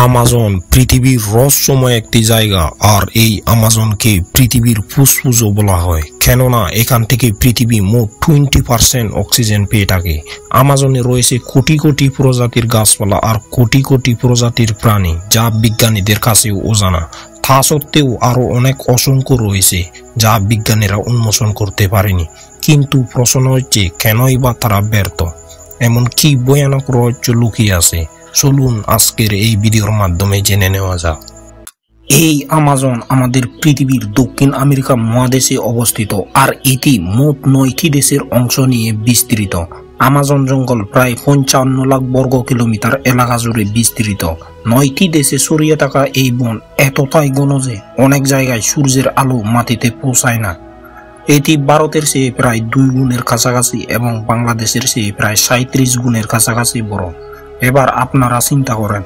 Amazon পৃথিবীর রহস্যময় একটি জায়গা, আর এই আমাজনকে পৃথিবীর ফুসফুসও বলা হয়, কেননা এখান থেকে পৃথিবী মোট 20% অক্সিজেন পেয়ে থাকে। আমাজনে রয়েছে কোটি কোটি প্রজাতির গাছপালা আর কোটি কোটি প্রজাতির প্রাণী, যা বিজ্ঞানীদের কাছেও অজানা। তা সত্ত্বেও আরো অনেক অসংখ্য রয়েছে যা বিজ্ঞানীরা উন্মোচন করতে পারেনি। কিন্তু প্রশ্ন হচ্ছে, কেনই বা তারা ব্যর্থ? এমন কি ভয়ানক রহস্য লুকিয়ে আছে? চলুন আজকের এই ভিডিওর মাধ্যমে জেনে নেওয়া যাক। এই আমাজন আমাদের পৃথিবীর দক্ষিণ আমেরিকা মহাদেশে অবস্থিত, আর এটি মোট 9টি দেশের অংশ নিয়ে বিস্তৃত। আমাজন জঙ্গল প্রায় 55 লাখ বর্গ কিলোমিটার এলাকা জুড়ে বিস্তৃত। 9টি দেশে ছড়িয়ে থাকা এই বন এতটাই ঘন যে অনেক জায়গায় সূর্যের আলো মাটিতে পৌঁছায় না। এটি ভারতের চেয়ে প্রায় 2 গুণের কাছাকাছি এবং বাংলাদেশের চেয়ে প্রায় 37 গুণের কাছাকাছি বড়। এবার আপনারা চিন্তা করেন,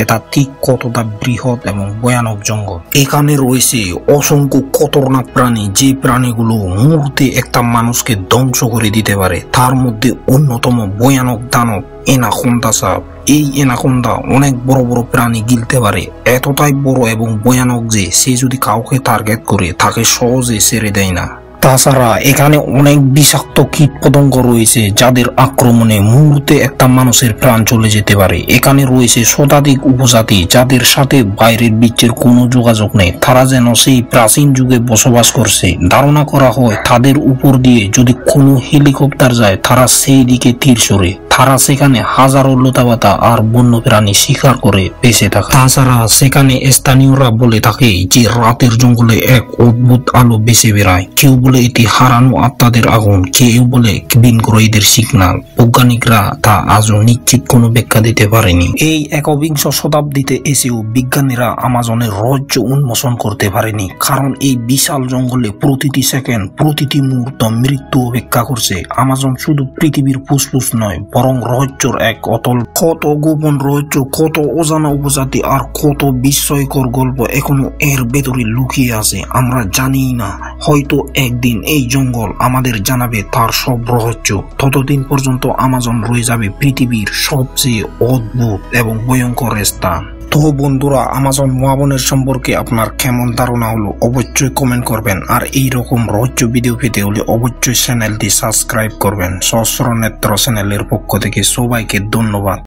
এটা ঠিক কতটা বৃহৎ এবং ভয়ানক জঙ্গল। এখানে রয়েছে অসংখ্য খতরনাক প্রাণী, যে প্রাণীগুলো মুহূর্তে একটা মানুষকে ধ্বংস করে দিতে পারে। তার মধ্যে অন্যতম ভয়ানক দানব অ্যানাকোন্ডা সাপ। এই অ্যানাকোন্ডা অনেক বড় বড় প্রাণী গিলতে পারে, এতটাই বড় এবং ভয়ানক যে সে যদি কাউকে টার্গেট করে তাকে সহজে ছেড়ে দেয় না। তাছাড়া এখানে অনেক বিষাক্ত কীট পতঙ্গ রয়েছে, যাদের আক্রমণে মুহূর্তে একটা মানুষের প্রাণ চলে যেতে পারে। এখানে রয়েছে শতাধিক উপজাতি, যাদের সাথে বাইরের বিশ্বের কোনো যোগাযোগ নেই। তারা যেন সেই প্রাচীন যুগে বসবাস করছে। ধারণা করা হয় তাদের উপর দিয়ে যদি কোনো হেলিকপ্টার যায়, তারা সেই দিকে তীর ছড়ে। তারা সেখানে হাজারো লতাপাতা আর বন্য প্রাণী শিকার করে বেঁচে থাকে। তাছাড়া সেখানে স্থানীয়রা বলে থাকে যে রাতের জঙ্গলে এক অদ্ভুত আলো বেঁচে বেড়ায়। কেউ বলে এটি হারানো আত্মাদের আগুন, কেউ বলে ভিনগ্রহীদের সিগন্যাল। বৈজ্ঞানিকরা তা আজও নিশ্চিত কোনো ব্যাখ্যা দিতে পারেনি। এই একবিংশ শতাব্দীতে এসেও বিজ্ঞানীরা আমাজনের রহস্য উন্মোচন করতে পারেনি, কারণ এই বিশাল জঙ্গলে প্রতিটি সেকেন্ড, প্রতিটি মুহূর্ত মৃত্যু অপেক্ষা করছে। আমাজন শুধু পৃথিবীর ফুসফুস নয়, বরং রহস্যর এক অতল। কত গোপন রহস্য, কত অজানা উপজাতি আর কত বিস্ময়কর গল্প এখনো এর ভেতরে লুকিয়ে আছে, আমরা জানি না। হয়তো একদিন এই জঙ্গল আমাদের জানাবে তার সব রহস্য। ততদিন পর্যন্ত আমাজন রয়ে যাবে পৃথিবীর সবচেয়ে অদ্ভুত এবং ভয়ঙ্কর স্থান। তো বন্ধুরা, আমাজন মহাবনের সম্পর্কে আপনার কেমন ধারণা হলো অবশ্যই কমেন্ট করবেন, আর এই রকম রহস্য ভিডিও পেতে হলে অবশ্যই চ্যানেলটি সাবস্ক্রাইব করবেন। সহস্র নেত্র চ্যানেলের পক্ষ থেকে সবাইকে ধন্যবাদ।